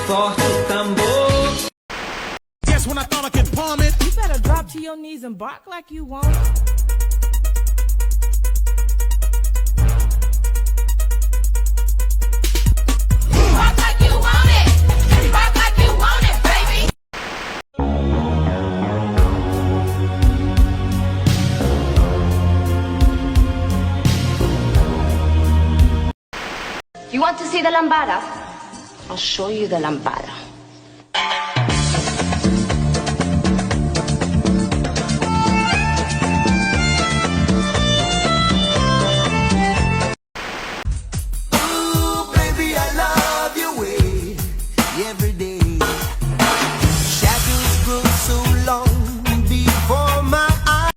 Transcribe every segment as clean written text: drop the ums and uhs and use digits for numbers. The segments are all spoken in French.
forte o tambor. Guess when I thought I could palm it. You better drop to your knees and bark like you want it. Bark like you want it. Bark like you want it, baby. You want to see the lambada? I'll show you the lambada. Ooh, baby, I love your way every day. Shadows grow so long before my eyes.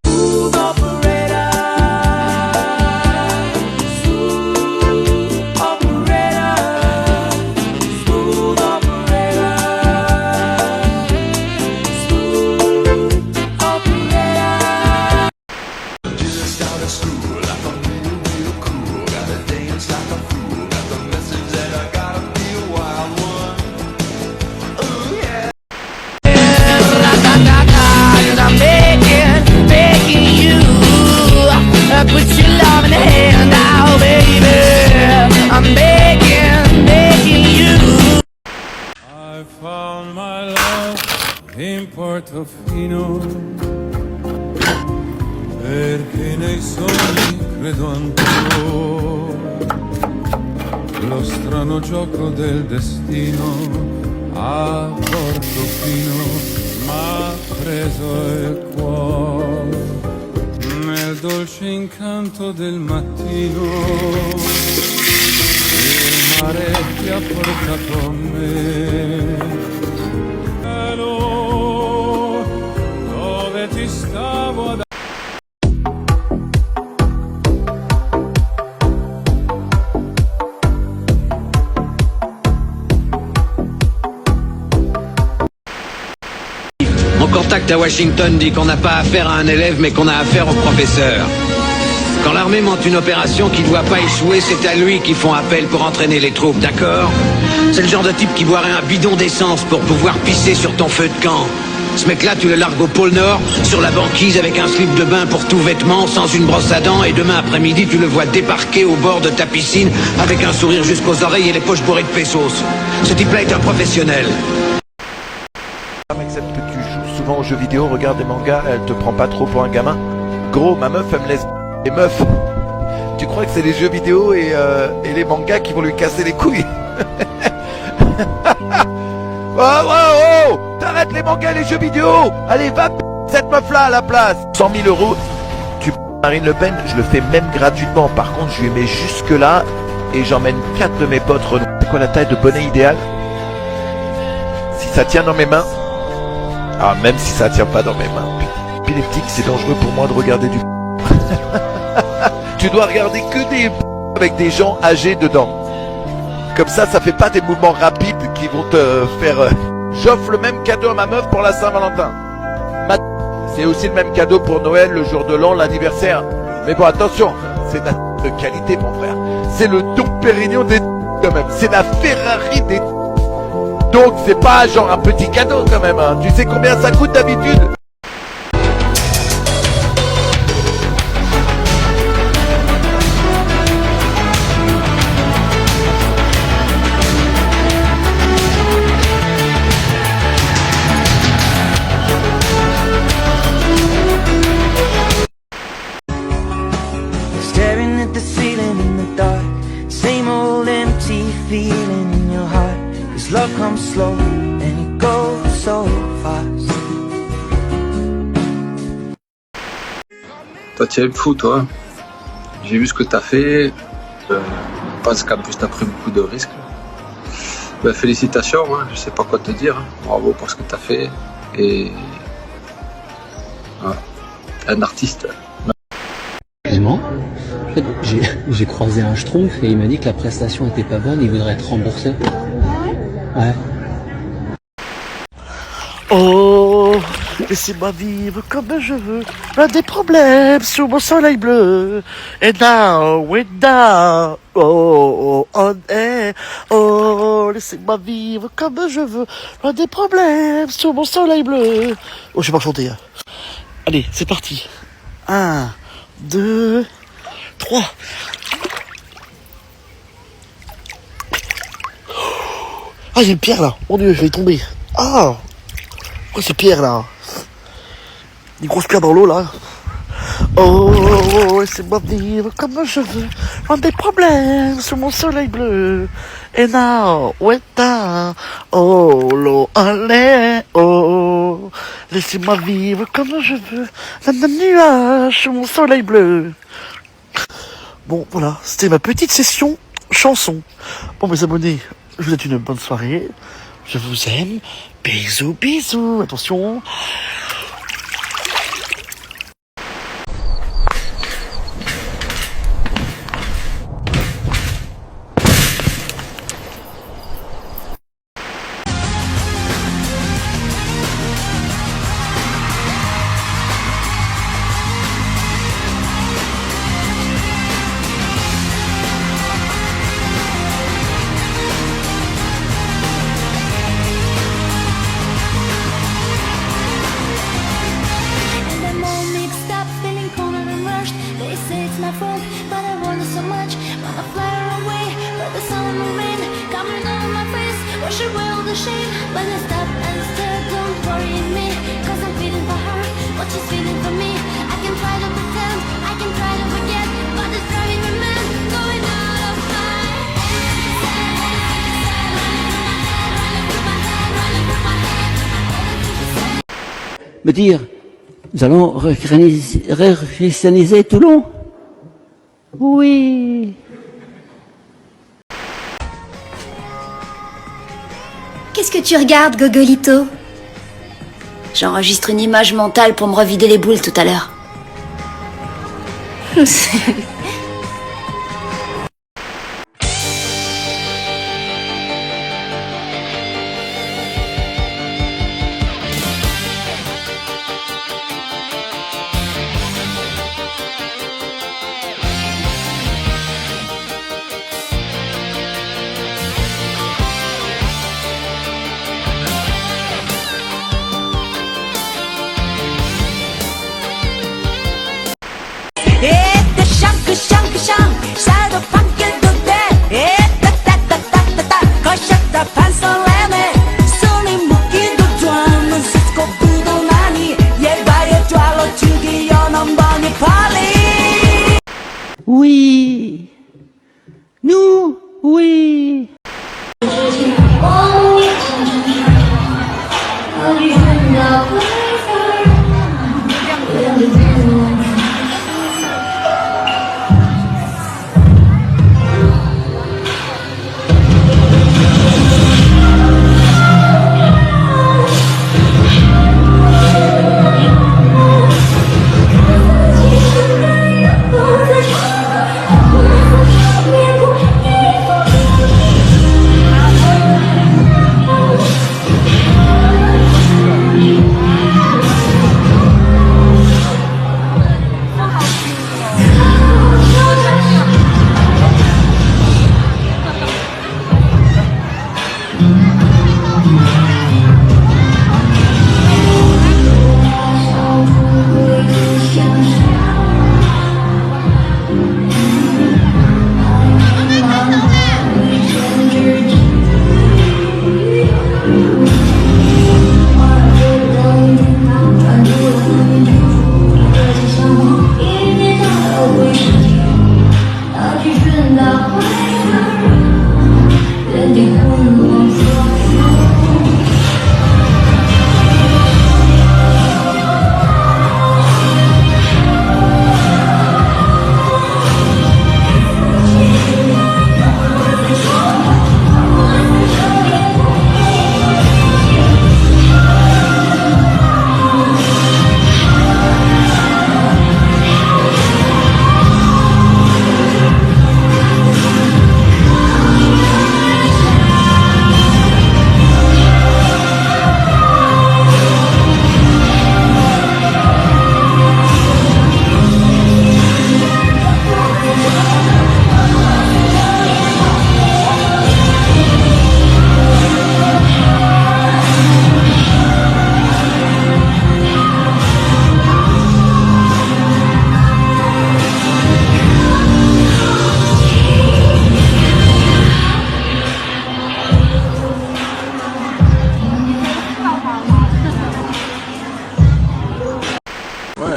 Smooth operator. Smooth operator. Smooth operator. Smooth operator. Just out of school, I thought real cool. Gotta dance like a fool. Got the message that I gotta be a wild one. Ooh, yeah. I'm begging you, put your love in the hand now, baby. I'm begging you. I found my love in Portofino, perché nei sogni credo ancora. Lo strano gioco del destino a Portofino m'ha preso il cuore nel dolce incanto del mattino. Il mare ti ha portato a me, cielo, dove ti stavo ad Mon contact à Washington dit qu'on n'a pas affaire à un élève mais qu'on a affaire au professeur. Quand l'armée monte une opération qui ne doit pas échouer, c'est à lui qu'ils font appel pour entraîner les troupes, d'accord? C'est le genre de type qui boirait un bidon d'essence pour pouvoir pisser sur ton feu de camp. Ce mec-là, tu le largues au pôle Nord, sur la banquise avec un slip de bain pour tout vêtement, sans une brosse à dents, et demain après-midi, tu le vois débarquer au bord de ta piscine avec un sourire jusqu'aux oreilles et les poches bourrées de pesos. Ce type-là est un professionnel. Excepte que tu joues souvent aux jeux vidéo, regarde des mangas, elle te prend pas trop pour un gamin. Gros, ma meuf, elle me laisse les meufs. Tu crois que c'est les jeux vidéo et les mangas qui vont lui casser les couilles? Oh, oh, oh! T'arrêtes les mangas et les jeux vidéo! Allez, va cette meuf-là à la place! 100 000 euros, tu Marine Le Pen, je le fais même gratuitement. Par contre, je lui mets jusque là et j'emmène 4 de mes potes Renault. C'est quoi la taille de bonnet idéal? Si ça tient dans mes mains. Ah, même si ça tient pas dans mes mains. Épileptique, c'est dangereux pour moi de regarder du. Tu dois regarder que des avec des gens âgés dedans. Comme ça fait pas des mouvements rapides qui vont te faire. J'offre le même cadeau à ma meuf pour la Saint-Valentin. C'est aussi le même cadeau pour Noël, le jour de l'an, l'anniversaire. Mais bon, attention, c'est de qualité, mon frère. C'est le Dom Pérignon des quand même. C'est la Ferrari des. Donc c'est pas genre un petit cadeau quand même, hein. Tu sais combien ça coûte d'habitude? Staring at the ceiling in the dark, same old empty feeling in your heart. Cause love comes slow and it goes so fast. Toi, tu aimes le foot, toi. J'ai vu ce que t'as fait. Je pense qu'en plus, t'as pris beaucoup de risques. Ben, félicitations, hein. Je sais pas quoi te dire. Bravo pour ce que t'as fait. Et. Voilà. Un artiste. Excuse-moi, en fait, j'ai croisé un schtroumpf et il m'a dit que la prestation était pas bonne, il voudrait être remboursé. Ouais. Oh, laissez-moi vivre comme je veux, pas des problèmes sous mon soleil bleu. And now, oh, on air, oh. oh, laissez-moi vivre comme je veux, loin des problèmes, sous mon soleil bleu. Oh, je sais pas chanter. Hein. Allez, c'est parti. 1, 2, 3. Ah, j'ai une pierre là. Mon Dieu, je vais y tomber. Ah, quoi ces pierres là? Une grosse pierre dans l'eau là. Oh, laissez-moi vivre comme je veux, loin des problèmes, sous mon soleil bleu. Et now, weta, oh, l'eau, allez, oh, laissez-moi vivre comme je veux, dans un nuage, sous mon soleil bleu. Bon, voilà, c'était ma petite session chanson. Bon, mes abonnés, je vous souhaite une bonne soirée. Je vous aime. Bisous, bisous. Attention. Me dire, nous allons rechristianiser Toulon? Oui. Qu'est-ce que tu regardes, Gogolito? J'enregistre une image mentale pour me revider les boules tout à l'heure. Oui. Nous, oui.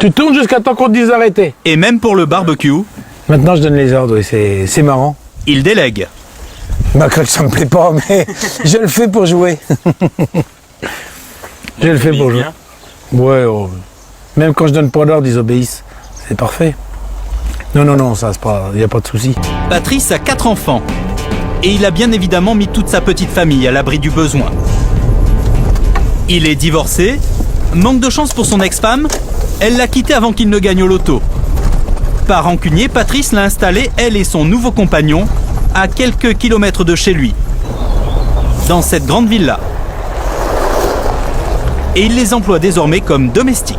Tu tournes jusqu'à temps qu'on te dise d'arrêter. Et même pour le barbecue, Maintenant, je donne les ordres, oui, c'est marrant. il délègue. Bah, que ça me plaît pas, mais je le fais pour jouer. Je le fais pour jouer. Ouais, oh. Même quand je donne pas d'ordre, ils obéissent. C'est parfait. Non, ça c'est pas, y a pas de souci. Patrice a 4 enfants. Et il a bien évidemment mis toute sa petite famille à l'abri du besoin. Il est divorcé. Manque de chance pour son ex-femme, elle l'a quitté avant qu'il ne gagne au loto. Par rancunier, Patrice l'a installé, elle et son nouveau compagnon, à quelques kilomètres de chez lui, dans cette grande villa. Et il les emploie désormais comme domestiques.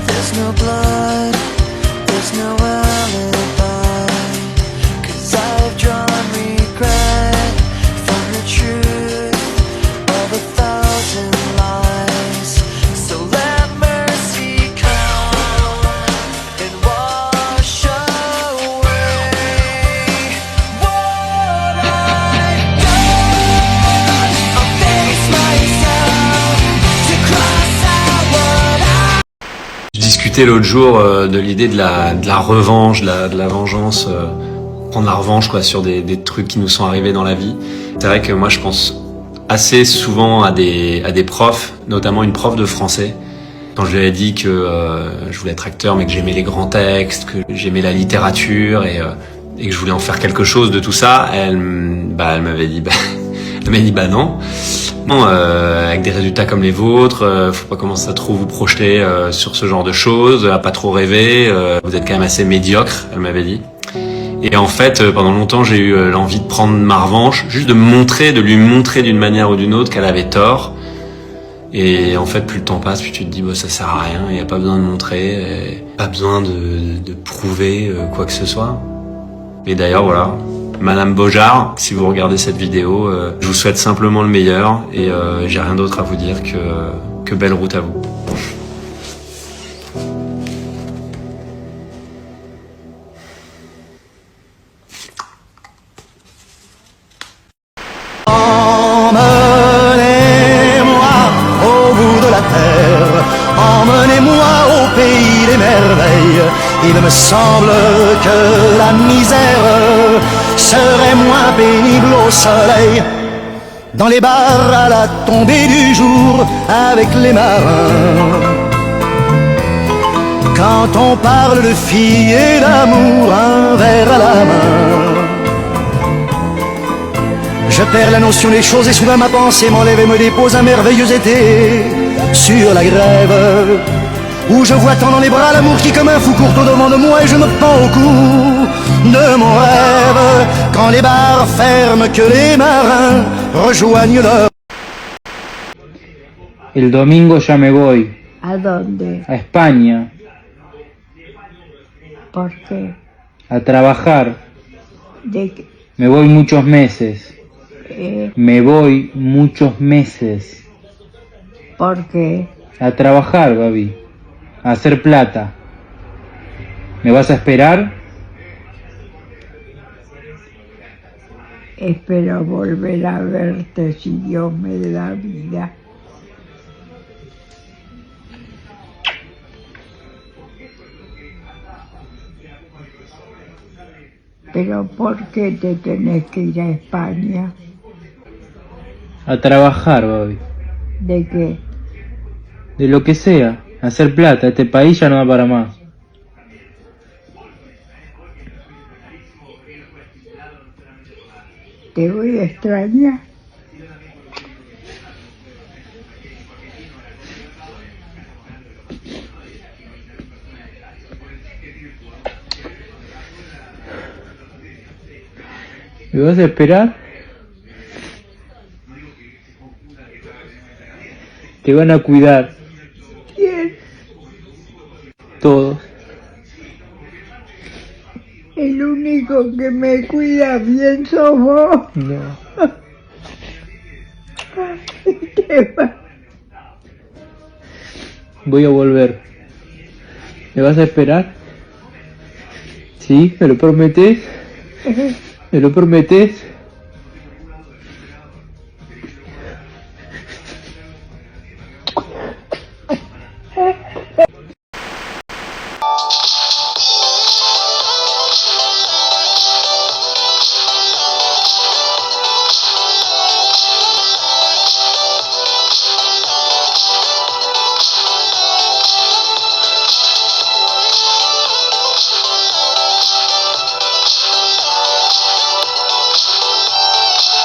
There's no blood, there's no alibi, 'cause I've drawn regret from the truth of 1,000 lies. So let mercy come and wash away what I've done. I'll face myself to cross out what Je discutais l'autre jour de l'idée de la revanche, de la vengeance, prendre la revanche quoi, sur des trucs qui nous sont arrivés dans la vie. C'est vrai que moi je pense assez souvent à des profs, notamment une prof de français. Quand je lui avais dit que je voulais être acteur mais que j'aimais les grands textes, que j'aimais la littérature et que je voulais en faire quelque chose de tout ça, elle m'avait dit non. Non, avec des résultats comme les vôtres, faut pas commencer à trop vous projeter sur ce genre de choses, à pas trop rêver, vous êtes quand même assez médiocre, elle m'avait dit. Et en fait, pendant longtemps, j'ai eu l'envie de prendre ma revanche, juste de lui montrer d'une manière ou d'une autre qu'elle avait tort. Et en fait, plus le temps passe, plus tu te dis, bah, ça sert à rien, il n'y a pas besoin de montrer, pas besoin de prouver quoi que ce soit. Et d'ailleurs, voilà. Madame Bojard, si vous regardez cette vidéo, je vous souhaite simplement le meilleur et j'ai rien d'autre à vous dire que belle route à vous. Emmenez-moi au bout de la terre, emmenez-moi au pays des merveilles. Il me semble que la misère serait moins pénible au soleil. Dans les bars à la tombée du jour avec les marins. Quand on parle de filles et d'amour, un verre à la main. Je perds la notion des choses et soudain ma pensée m'enlève et me dépose un merveilleux été sur la grève. Où je vois tant dans les bras l'amour qui comme un fou court au-devant de moi et je me pends au cou de mon rêve. Quand les bars ferment, que les marins rejoignent leur... El domingo ya me voy. ¿A dónde? A España. ¿Por qué? A trabajar. ¿De qué? Me voy muchos meses. Me voy muchos meses. ¿Por qué? A trabajar, Gaby. A hacer plata. ¿Me vas a esperar? Espero volver a verte si Dios me da vida. Pero ¿por qué te tenés que ir a España? A trabajar, Gaby. ¿De qué? De lo que sea. A hacer plata. Este país ya no da para más. ¿Te voy a extrañar? ¿Me vas a esperar? Te van a cuidar. ¿Quién? Todos. El único que me cuida bien sos vos. No. Voy a volver. ¿Me vas a esperar? ¿Sí? ¿Me lo prometes? ¿Me lo prometes?